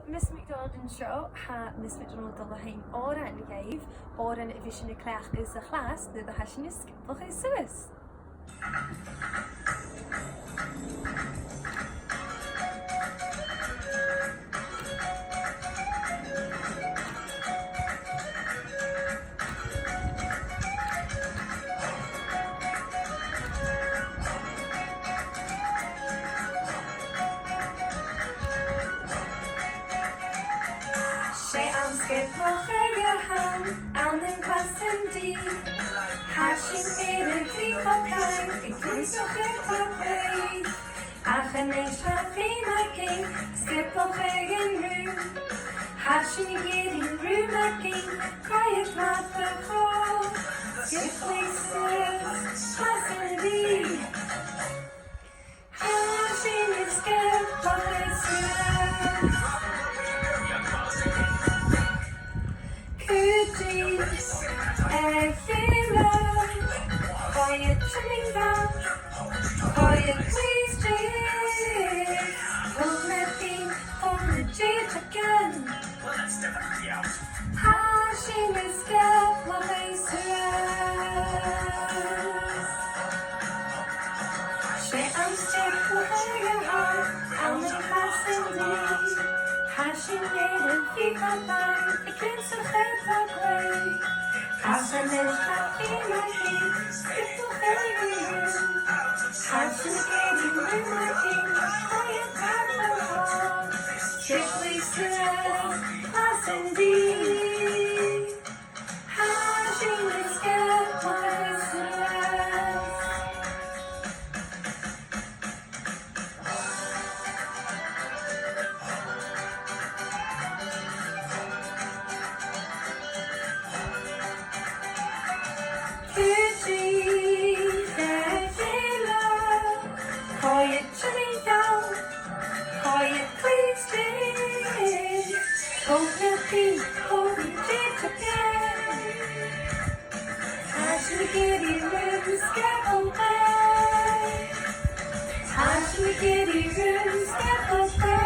Miss McDonald yn sio, ha Miss McDonald dal hain o'r enw gaif, o'r enw efisyn y clech gys y chlas, nid y hasyn ysg, fel chi sywys. Aan den klassen die Hashin eren kriegopkai Ik doe zo gekopkai Achen en schafin aking Skippel gegen ru Hashin gering ru aking Kajek maat vergoor Skipplises klassen die Hashin is skippel gegen Coming down, quiet please change. Don't let me on the change again. Hashing is scared, my face She I'm sick for your heart, I'm the passing Hashing made and feet on mine, it can't so hurt that way. Hashin is happy, my king, it's so very weird. Hashin getting rid of my king, quiet time for all. Strictly said, Hashin D. Hashin is scared, my stress. Quiet chilling down, quiet please stay. Open up the open change again. Hashin getting rid of scaffold back. Hashin getting rid of scaffold back.